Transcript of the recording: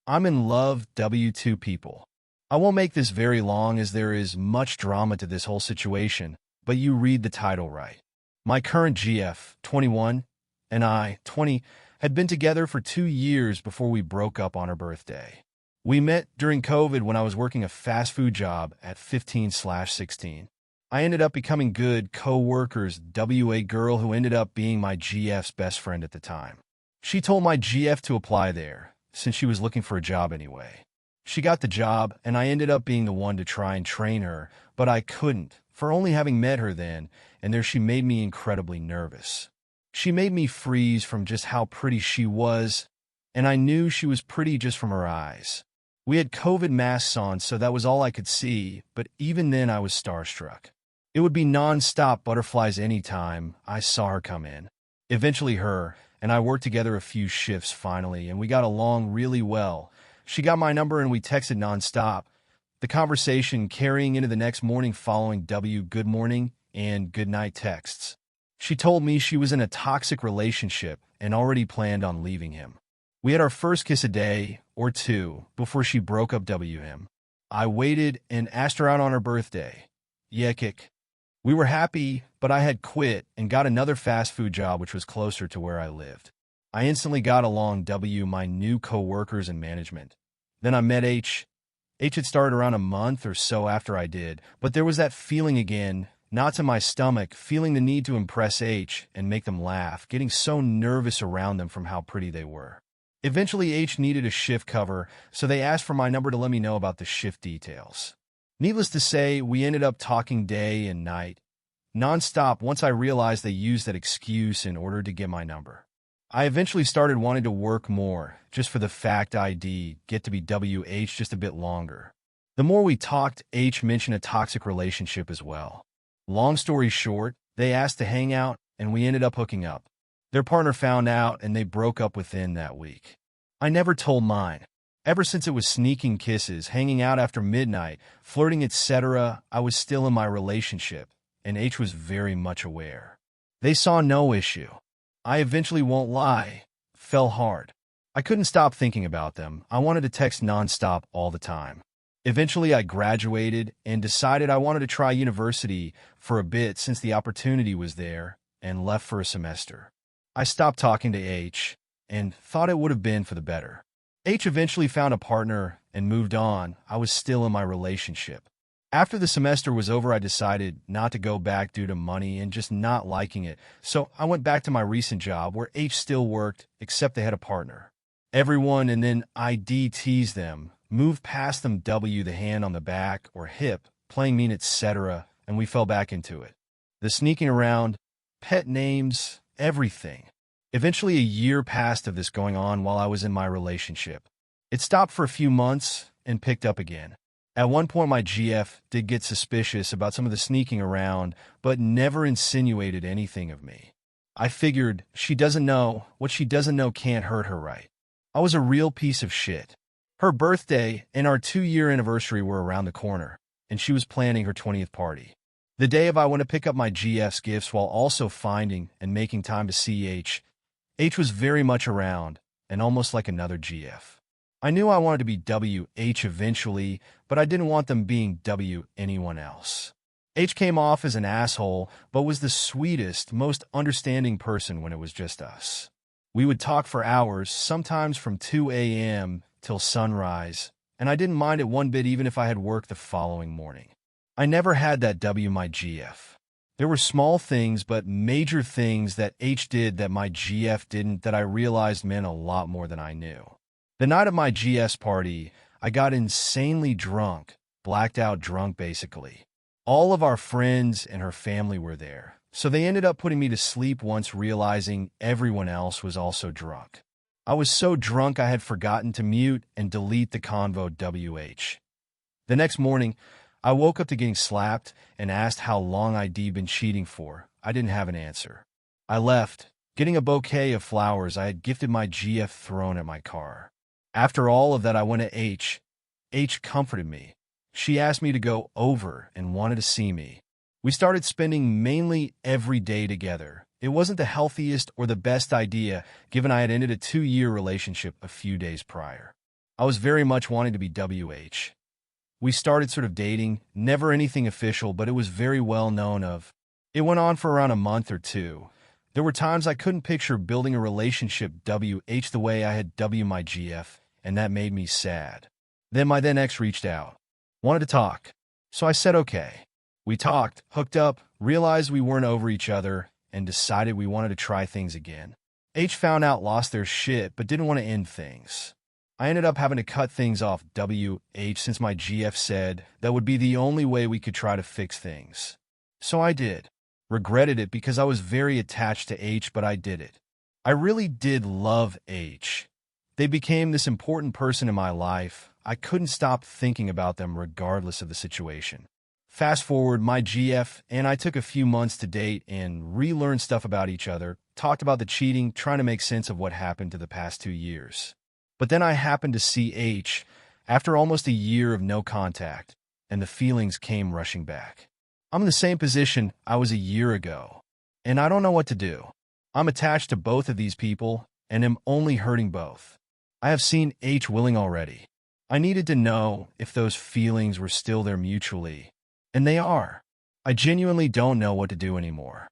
I'm in love, W2 people. I won't make this very long as there is much drama to this whole situation, but you read the title right. My current GF, 21, and I, 20, had been together for 2 years before we broke up on her birthday. We met during COVID when I was working a fast food job at 15/16. I ended up becoming good co-workers, WA girl who ended up being my GF's best friend at the time. She told my GF to apply there, since she was looking for a job anyway. She got the job, and I ended up being the one to try and train her, but I couldn't, for only having met her then, and there she made me incredibly nervous. She made me freeze from just how pretty she was, and I knew she was pretty just from her eyes. We had COVID masks on, so that was all I could see, but even then I was starstruck. It would be non-stop butterflies anytime I saw her come in. Eventually her and I worked together a few shifts finally, and we got along really well. She got my number and we texted non-stop, the conversation carrying into the next morning following good morning and good night texts. She told me she was in a toxic relationship and already planned on leaving him. We had our first kiss a day or two before she broke up him. I waited and asked her out on her birthday. Kick. We were happy, but I had quit and got another fast food job which was closer to where I lived. I instantly got along my new co-workers and management. Then I met H. H had started around a month or so after I did, but there was that feeling again, knots in my stomach, feeling the need to impress H and make them laugh, getting so nervous around them from how pretty they were. Eventually H needed a shift cover, so they asked for my number to let me know about the shift details. Needless to say, we ended up talking day and night, non-stop once I realized they used that excuse in order to get my number. I eventually started wanting to work more, just for the fact I'd get to be WH just a bit longer. The more we talked, H mentioned a toxic relationship as well. Long story short, they asked to hang out, and we ended up hooking up. Their partner found out, and they broke up within that week. I never told mine. Ever since it was sneaking kisses, hanging out after midnight, flirting, etc., I was still in my relationship, and H was very much aware. They saw no issue. I eventually, won't lie, fell hard. I couldn't stop thinking about them. I wanted to text nonstop all the time. Eventually, I graduated and decided I wanted to try university for a bit since the opportunity was there, and left for a semester. I stopped talking to H and thought it would have been for the better. H eventually found a partner and moved on. I was still in my relationship. After the semester was over, I decided not to go back due to money and just not liking it, so I went back to my recent job where H still worked, except they had a partner. Everyone, and then ID teased them, moved past them the hand on the back or hip, playing mean, etc., and we fell back into it. The sneaking around, pet names, everything. Eventually, a year passed of this going on while I was in my relationship. It stopped for a few months and picked up again. At one point, my GF did get suspicious about some of the sneaking around, but never insinuated anything of me. I figured she doesn't know what she doesn't know can't hurt her, right? I was a real piece of shit. Her birthday and our 2-year anniversary were around the corner, and she was planning her 20th party. The day of, I went to pick up my GF's gifts while also finding and making time to see H. H was very much around, and almost like another GF. I knew I wanted to be WH eventually, but I didn't want them being W anyone else. H came off as an asshole, but was the sweetest, most understanding person when it was just us. We would talk for hours, sometimes from 2 a.m. till sunrise, and I didn't mind it one bit even if I had work the following morning. I never had that my GF. There were small things, but major things that H did that my GF didn't that I realized meant a lot more than I knew. The night of my GF's party, I got insanely drunk, blacked out drunk basically. All of our friends and her family were there, so they ended up putting me to sleep once realizing everyone else was also drunk. I was so drunk I had forgotten to mute and delete the convo WH. The next morning, I woke up to getting slapped and asked how long I'd been cheating for. I didn't have an answer. I left, getting a bouquet of flowers I had gifted my GF thrown at my car. After all of that, I went to H. H comforted me. She asked me to go over and wanted to see me. We started spending mainly every day together. It wasn't the healthiest or the best idea, given I had ended a 2-year relationship a few days prior. I was very much wanting to be WH. We started sort of dating, never anything official, but it was very well known of. It went on for around a month or two. There were times I couldn't picture building a relationship WH the way I had W my GF, and that made me sad. Then my then ex reached out. Wanted to talk. So I said okay. We talked, hooked up, realized we weren't over each other, and decided we wanted to try things again. H found out, lost their shit, but didn't want to end things. I ended up having to cut things off WH since my GF said that would be the only way we could try to fix things. So I did. Regretted it because I was very attached to H, but I did it. I really did love H. They became this important person in my life. I couldn't stop thinking about them regardless of the situation. Fast forward, my GF and I took a few months to date and relearn stuff about each other, talked about the cheating, trying to make sense of what happened to the past 2 years. But then I happened to see H after almost a year of no contact, and the feelings came rushing back. I'm in the same position I was a year ago, and I don't know what to do. I'm attached to both of these people and am only hurting both. I have seen H willing already. I needed to know if those feelings were still there mutually, and they are. I genuinely don't know what to do anymore.